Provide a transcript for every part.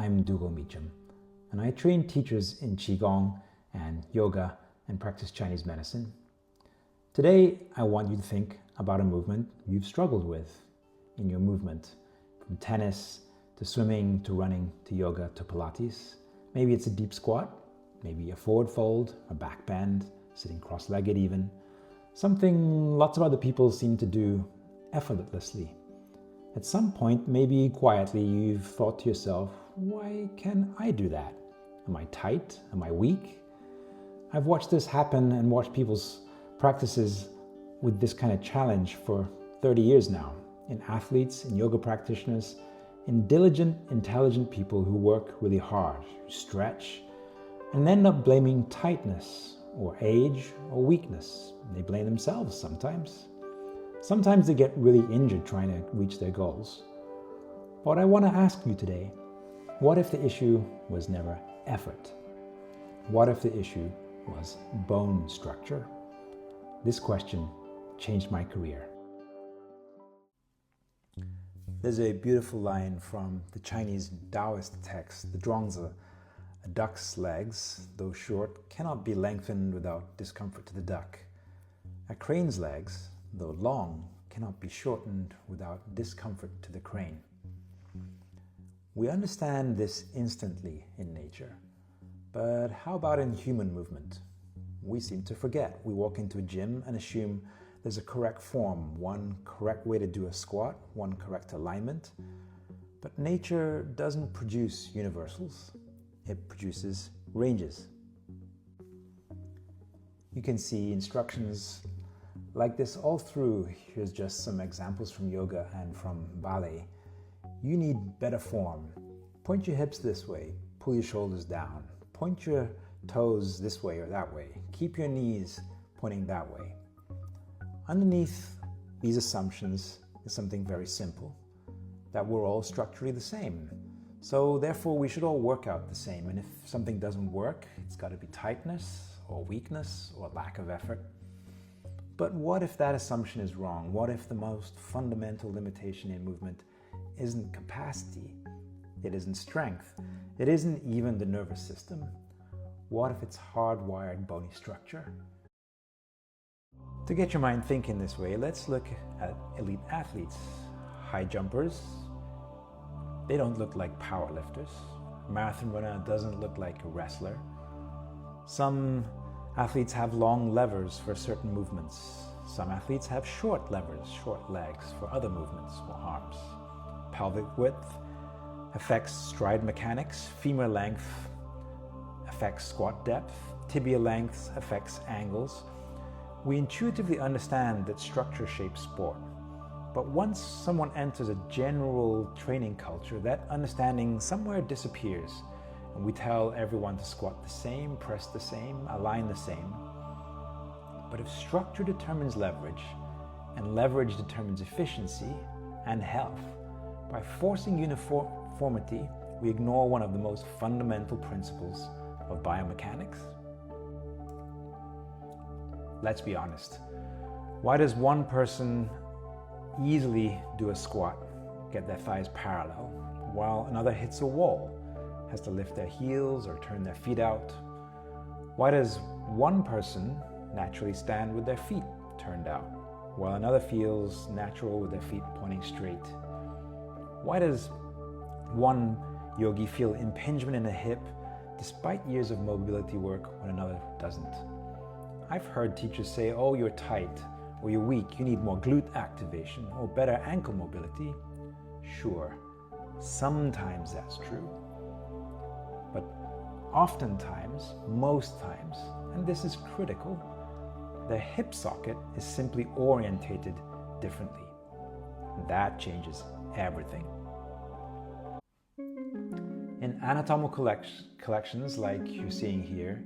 I'm Dhugal and I train teachers in Qigong and yoga and practice Chinese medicine. Today, I want you to think about a movement you've struggled with in your movement, from tennis to swimming to running to yoga to Pilates. Maybe it's a deep squat, maybe a forward fold, a back bend, sitting cross-legged even. Something lots of other people seem to do effortlessly. At some point, maybe quietly, you've thought to yourself, why can I do that? Am I tight? Am I weak? I've watched this happen and watched people's practices with this kind of challenge for 30 years now, in athletes, in yoga practitioners, in diligent, intelligent people who work really hard, who stretch, and end up blaming tightness or age or weakness. They blame themselves sometimes. Sometimes they get really injured trying to reach their goals. But I want to ask you today, what if the issue was never effort? What if the issue was bone structure? This question changed my career. There's a beautiful line from the Chinese Taoist text, the Zhuangzi. A duck's legs, though short, cannot be lengthened without discomfort to the duck. A crane's legs, though long, cannot be shortened without discomfort to the crane. We understand this instantly in nature, but how about in human movement? We seem to forget. We walk into a gym and assume there's a correct form, one correct way to do a squat, one correct alignment. But nature doesn't produce universals. It produces ranges. You can see instructions like this all through. Here's just some examples from yoga and from ballet. You need better form. Point your hips this way, pull your shoulders down. Point your toes this way or that way. Keep your knees pointing that way. Underneath these assumptions is something very simple, that we're all structurally the same. So therefore we should all work out the same. And if something doesn't work, it's got to be tightness or weakness or lack of effort. But what if that assumption is wrong? What if the most fundamental limitation in movement isn't capacity? It isn't strength. It isn't even the nervous system. What if it's hardwired bony structure? To get your mind thinking this way, let's look at elite athletes. High jumpers, they don't look like powerlifters. A marathon runner doesn't look like a wrestler. Some athletes have long levers for certain movements. Some athletes have short levers, short legs for other movements or arms. Pelvic width affects stride mechanics. Femur length affects squat depth. Tibia length affects angles. We intuitively understand that structure shapes sport. But once someone enters a general training culture, that understanding somewhere disappears. And we tell everyone to squat the same, press the same, align the same. But if structure determines leverage, and leverage determines efficiency and health, by forcing uniformity, we ignore one of the most fundamental principles of biomechanics. Let's be honest. Why does one person easily do a squat, get their thighs parallel, while another hits a wall, has to lift their heels or turn their feet out? Why does one person naturally stand with their feet turned out, while another feels natural with their feet pointing straight? Why does one yogi feel impingement in the hip despite years of mobility work when another doesn't? I've heard teachers say, oh, you're tight, or you're weak, you need more glute activation, or better ankle mobility. Sure, sometimes that's true. But oftentimes, most times, and this is critical, the hip socket is simply orientated differently. That changes everything. In anatomical collections like you're seeing here,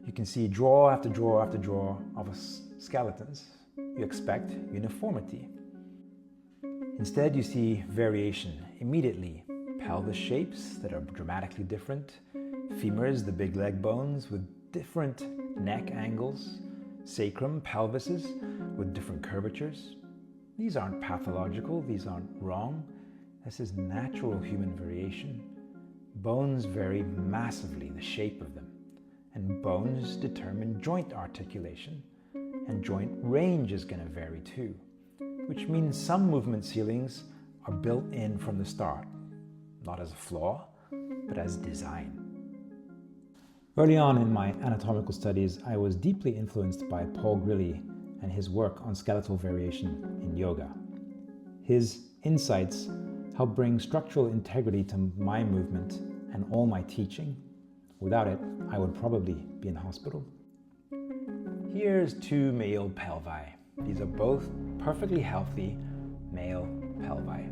you can see drawer after drawer after drawer of skeletons. You expect uniformity. Instead, you see variation immediately. Pelvis shapes that are dramatically different. Femurs, the big leg bones, with different neck angles. Sacrum, pelvises, with different curvatures. These aren't pathological. These aren't wrong. This is natural human variation. Bones vary massively, the shape of them, and bones determine joint articulation, and joint range is going to vary too, which means some movement ceilings are built in from the start, not as a flaw, but as design. Early on in my anatomical studies, I was deeply influenced by Paul Grilli and his work on skeletal variation in yoga. His insights helped bring structural integrity to my movement and all my teaching. Without it, I would probably be in hospital. Here's two male pelvi. These are both perfectly healthy male pelvi.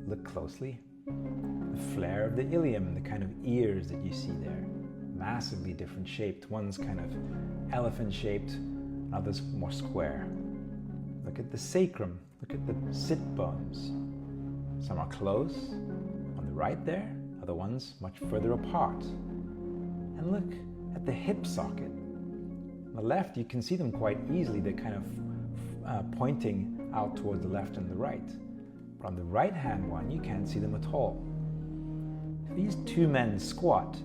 Look closely. The flare of the ilium, the kind of ears that you see there, massively different shaped. One's kind of elephant shaped, and others more square. Look at the sacrum. Look at the sit bones. Some are close on the right there, other ones much further apart. And look at the hip socket. On the left, you can see them quite easily. They're kind of pointing out toward the left and the right. But on the right-hand one, you can't see them at all. If these two men squat,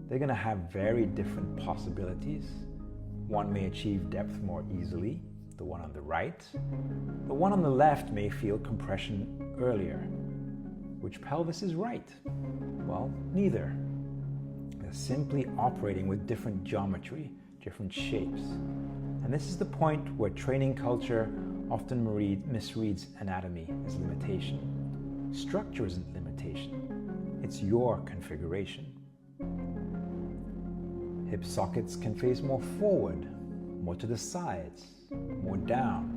they're going to have very different possibilities. One may achieve depth more easily, the one on the right. The one on the left may feel compression earlier. Which pelvis is right? Well, neither. They're simply operating with different geometry, different shapes. And this is the point where training culture often misreads anatomy as limitation. Structure isn't limitation. It's your configuration. Hip sockets can face more forward, more to the sides, more down.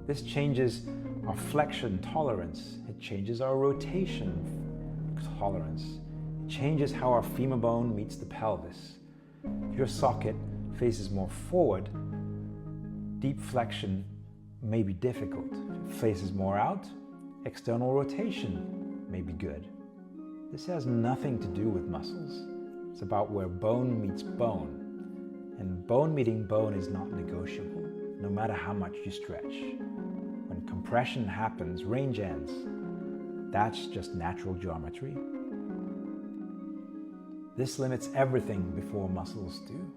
This changes our flexion tolerance. It changes our rotation tolerance. It changes how our femur bone meets the pelvis. If your socket faces more forward, deep flexion may be difficult. If it faces more out, external rotation may be good. This has nothing to do with muscles. It's about where bone meets bone. And bone meeting bone is not negotiable, no matter how much you stretch. When compression happens, range ends. That's just natural geometry. This limits everything before muscles do.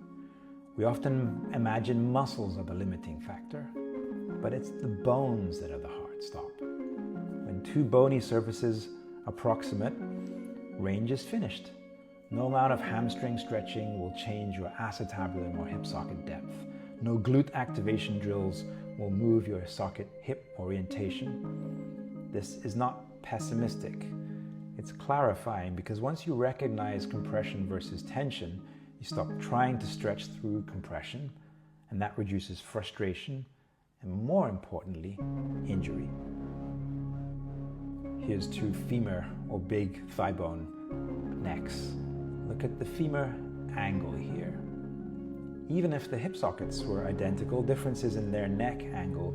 We often imagine muscles are the limiting factor, but it's the bones that are the hard stop. When two bony surfaces approximate, range is finished. No amount of hamstring stretching will change your acetabulum or hip socket depth. No glute activation drills will move your socket hip orientation. This is not pessimistic. It's clarifying, because once you recognize compression versus tension, you stop trying to stretch through compression, and that reduces frustration and, more importantly, injury. Here's two femur or big thigh bone necks. Look at the femur angle here. Even if the hip sockets were identical, differences in their neck angle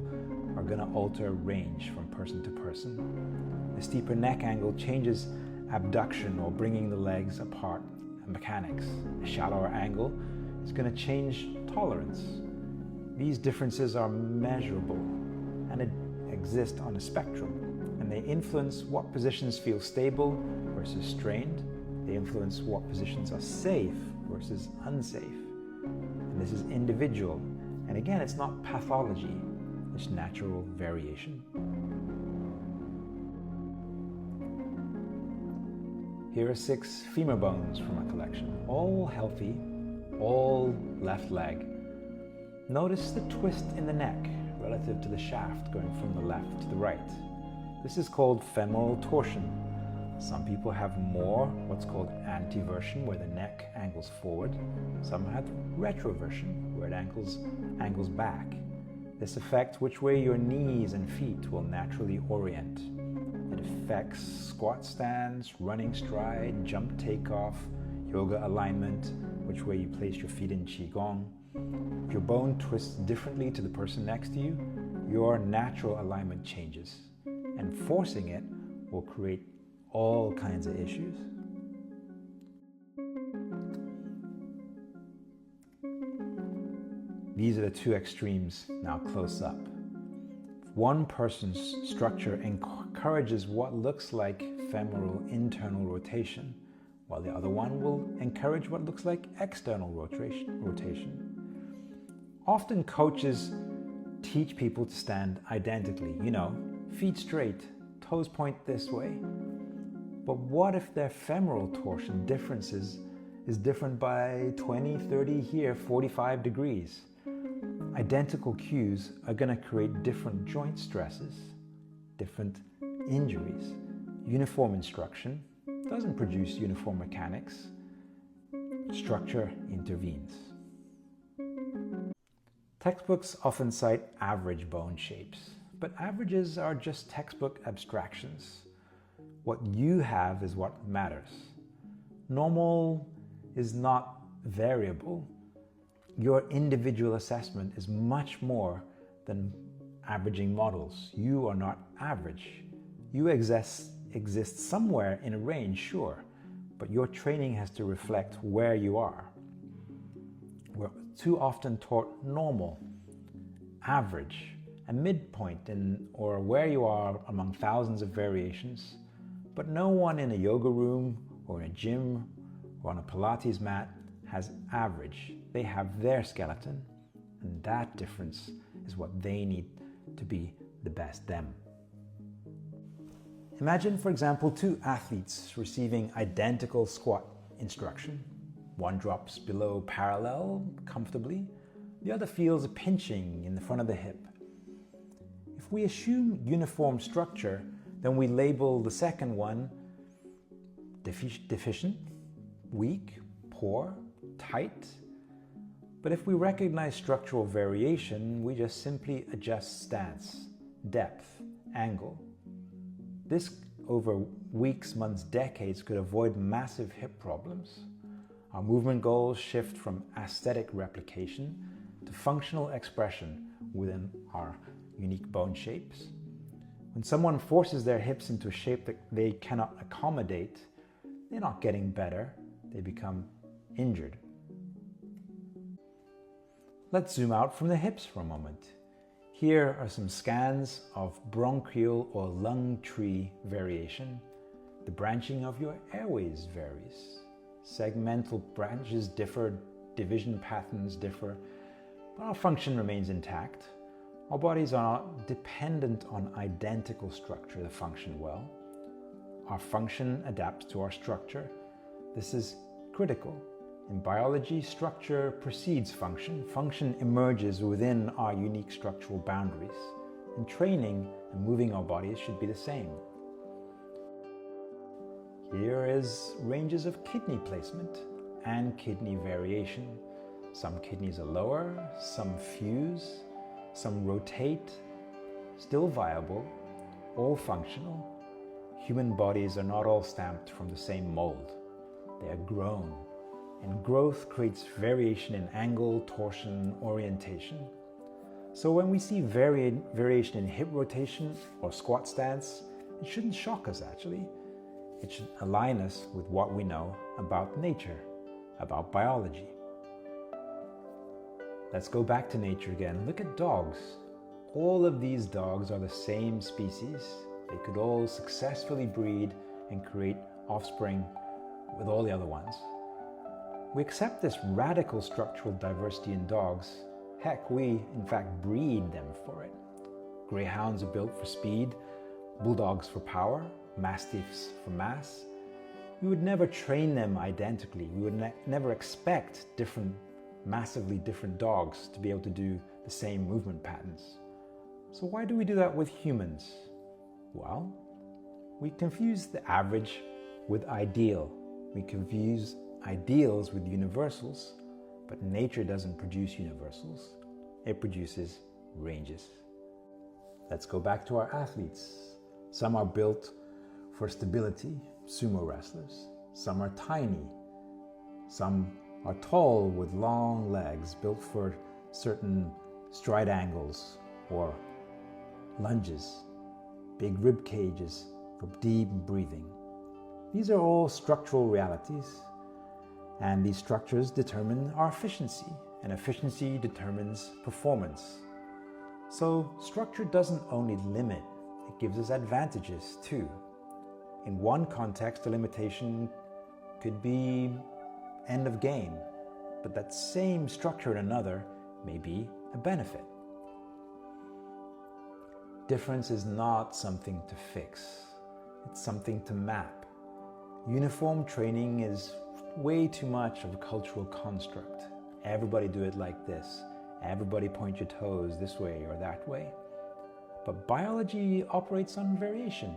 are going to alter range from person to person. The steeper neck angle changes abduction or bringing the legs apart and mechanics. A shallower angle is going to change tolerance. These differences are measurable and exist on a spectrum, and they influence what positions feel stable versus strained. They influence what positions are safe versus unsafe. And this is individual. And again, it's not pathology, it's natural variation. Here are 6 femur bones from our collection, all healthy, all left leg. Notice the twist in the neck relative to the shaft going from the left to the right. This is called femoral torsion. Some people have more what's called anteversion, where the neck angles forward. Some have retroversion, where it angles back. This affects which way your knees and feet will naturally orient. It affects squat stance, running stride, jump takeoff, yoga alignment, which way you place your feet in Qigong. If your bone twists differently to the person next to you, your natural alignment changes, and forcing it will create all kinds of issues. These are the two extremes now close up. One person's structure encourages what looks like femoral internal rotation, while the other one will encourage what looks like external rotation. Often coaches teach people to stand identically, feet straight, toes point this way. But what if their femoral torsion differences is different by 20, 30 here, 45 degrees? Identical cues are going to create different joint stresses, different injuries. Uniform instruction doesn't produce uniform mechanics. Structure intervenes. Textbooks often cite average bone shapes, but averages are just textbook abstractions. What you have is what matters. Normal is not variable. Your individual assessment is much more than averaging models. You are not average. You exist somewhere in a range, sure, but your training has to reflect where you are. We're too often taught normal, average, a midpoint or where you are among thousands of variations, but no one in a yoga room or in a gym or on a Pilates mat has average. They have their skeleton, and that difference is what they need to be the best them. Imagine, for example, two athletes receiving identical squat instruction. One drops below parallel comfortably, the other feels a pinching in the front of the hip. If we assume uniform structure, then we label the second one deficient, weak, poor, tight. But if we recognize structural variation, we just simply adjust stance, depth, angle. This, over weeks, months, decades, could avoid massive hip problems. Our movement goals shift from aesthetic replication to functional expression within our unique bone shapes. When someone forces their hips into a shape that they cannot accommodate, they're not getting better, they become injured. Let's zoom out from the hips for a moment. Here are some scans of bronchial or lung tree variation. The branching of your airways varies. Segmental branches differ, division patterns differ, but our function remains intact. Our bodies are not dependent on identical structure to function well. Our function adapts to our structure. This is critical. In biology, structure precedes function. Function emerges within our unique structural boundaries. In training and moving our bodies should be the same. Here is ranges of kidney placement and kidney variation. Some kidneys are lower, some fuse, some rotate, still viable, all functional. Human bodies are not all stamped from the same mold. They are grown, and growth creates variation in angle, torsion, orientation. So when we see variation in hip rotation or squat stance, it shouldn't shock us actually. It should align us with what we know about nature, about biology. Let's go back to nature again. Look at dogs. All of these dogs are the same species. They could all successfully breed and create offspring with all the other ones. We accept this radical structural diversity in dogs. Heck, we in fact breed them for it. Greyhounds are built for speed, bulldogs for power, mastiffs for mass. We would never train them identically. We would never expect massively different dogs to be able to do the same movement patterns. So why do we do that with humans? Well, we confuse the average with ideal. We confuse ideals with universals, but nature doesn't produce universals. It produces ranges. Let's go back to our athletes. Some are built for stability, sumo wrestlers. Some are tiny. Some are tall with long legs, built for certain stride angles or lunges. Big rib cages for deep breathing. These are all structural realities, and these structures determine our efficiency, and efficiency determines performance. So structure doesn't only limit, it gives us advantages too. In one context, a limitation could be end of game, but that same structure in another may be a benefit. Difference is not something to fix, it's something to map. Uniform training is way too much of a cultural construct. Everybody do it like this. Everybody point your toes this way or that way. But biology operates on variation.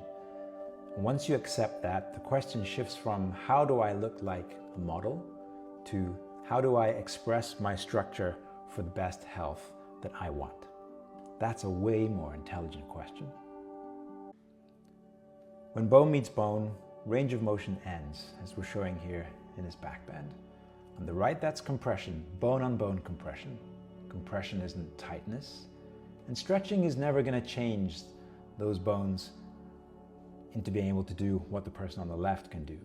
Once you accept that, the question shifts from how do I look like a model to how do I express my structure for the best health that I want? That's a way more intelligent question. When bone meets bone, range of motion ends, as we're showing here in this back bend. On the right, that's compression, bone-on-bone compression. Compression isn't tightness, and stretching is never going to change those bones into being able to do what the person on the left can do.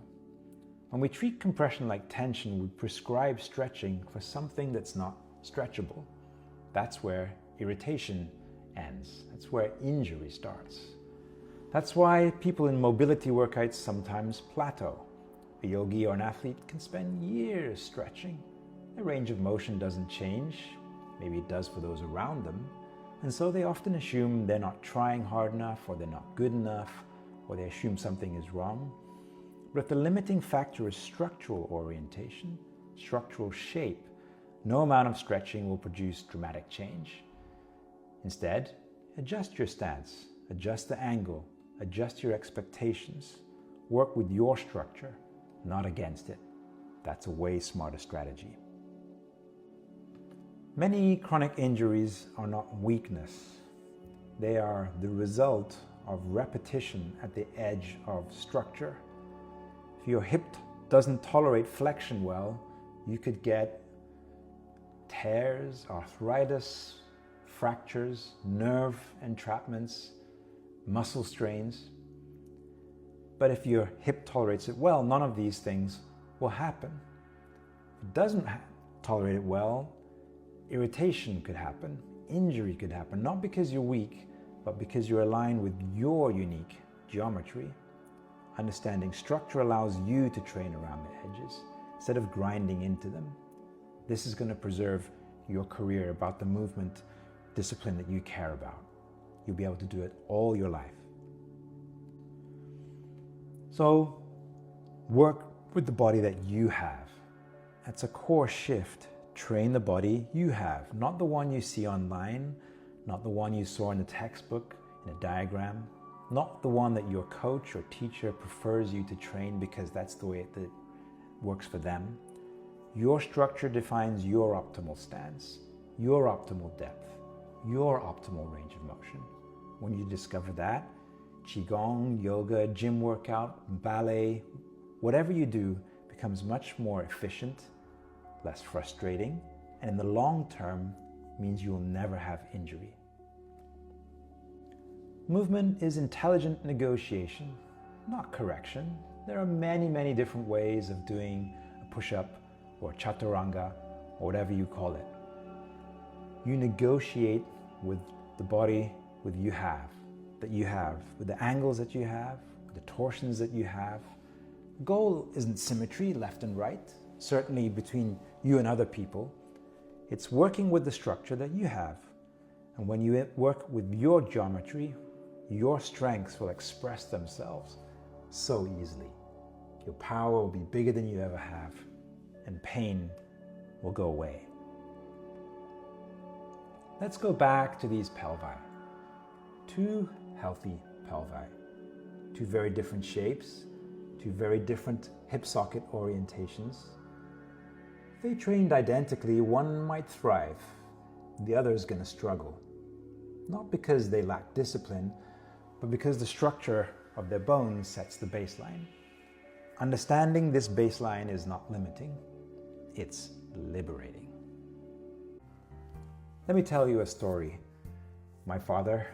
When we treat compression like tension, we prescribe stretching for something that's not stretchable. That's where irritation ends. That's where injury starts. That's why people in mobility workouts sometimes plateau. A yogi or an athlete can spend years stretching. Their range of motion doesn't change. Maybe it does for those around them. And so they often assume they're not trying hard enough, or they're not good enough, or they assume something is wrong. But if the limiting factor is structural orientation, structural shape, no amount of stretching will produce dramatic change. Instead, adjust your stance, adjust the angle, adjust your expectations. Work with your structure, not against it. That's a way smarter strategy. Many chronic injuries are not weakness. They are the result of repetition at the edge of structure. If your hip doesn't tolerate flexion well, you could get tears, arthritis, fractures, nerve entrapments, muscle strains. But if your hip tolerates it well, none of these things will happen. If it doesn't tolerate it well, irritation could happen, injury could happen, not because you're weak, but because you're aligned with your unique geometry. Understanding structure allows you to train around the edges instead of grinding into them. This is going to preserve your career about the movement discipline that you care about. You'll be able to do it all your life. So, work with the body that you have. That's a core shift. Train the body you have, not the one you see online, not the one you saw in the textbook, in a diagram, not the one that your coach or teacher prefers you to train because that's the way it works for them. Your structure defines your optimal stance, your optimal depth, your optimal range of motion. When you discover that, Qigong, yoga, gym workout, ballet, whatever you do becomes much more efficient, less frustrating, and in the long term means you will never have injury. Movement is intelligent negotiation, not correction. There are many, many different ways of doing a push-up or chaturanga or whatever you call it. You negotiate with the body that you have, with the angles that you have, with the torsions that you have. The goal isn't symmetry left and right, certainly between you and other people. It's working with the structure that you have. And when you work with your geometry, your strengths will express themselves so easily. Your power will be bigger than you ever have, and pain will go away. Let's go back to these pelvi. Two healthy pelvi. Two very different shapes, two very different hip socket orientations. If they trained identically, one might thrive, the other is going to struggle. Not because they lack discipline, but because the structure of their bones sets the baseline. Understanding this baseline is not limiting, it's liberating. Let me tell you a story. My father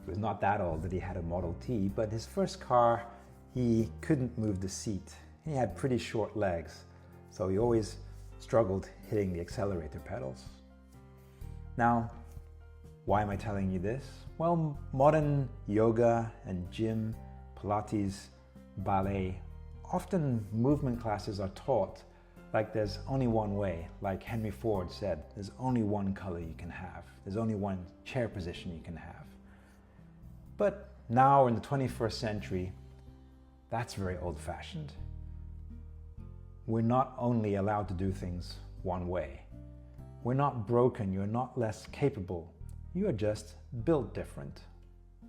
was not that old that he had a Model T, but his first car, he couldn't move the seat. He had pretty short legs, so he always struggled hitting the accelerator pedals. Now, why am I telling you this? Well, modern yoga and gym, Pilates, ballet Often movement classes are taught like there's only one way. Like Henry Ford said, there's only one color you can have. There's only one chair position you can have. But now in the 21st century, that's very old-fashioned. We're not only allowed to do things one way. We're not broken, you're not less capable. You are just built different.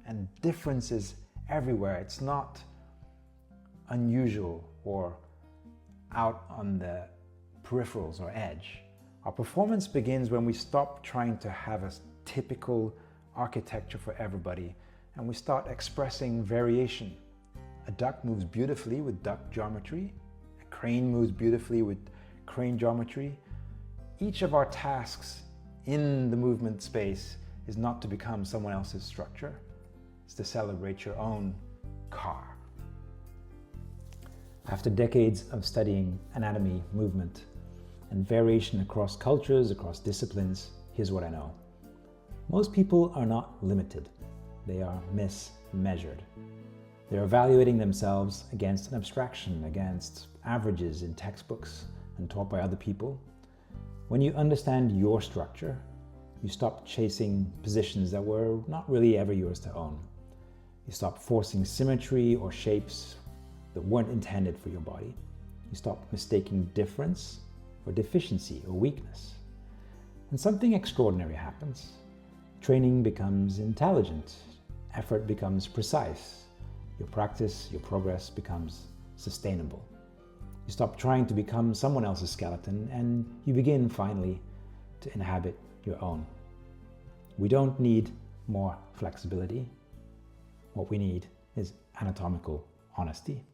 And difference is everywhere. It's not unusual or out on the peripherals or edge. Our performance begins when we stop trying to have a typical architecture for everybody and we start expressing variation. A duck moves beautifully with duck geometry. A crane moves beautifully with crane geometry. Each of our tasks in the movement space is not to become someone else's structure. It's to celebrate your own car. After decades of studying anatomy, movement, and variation across cultures, across disciplines, here's what I know. Most people are not limited. They are mismeasured. They're evaluating themselves against an abstraction, against averages in textbooks and taught by other people. When you understand your structure, you stop chasing positions that were not really ever yours to own. You stop forcing symmetry or shapes that weren't intended for your body. You stop mistaking difference for deficiency or weakness. And something extraordinary happens. Training becomes intelligent. Effort becomes precise. Your practice, your progress becomes sustainable. You stop trying to become someone else's skeleton and you begin finally to inhabit your own. We don't need more flexibility. What we need is anatomical honesty.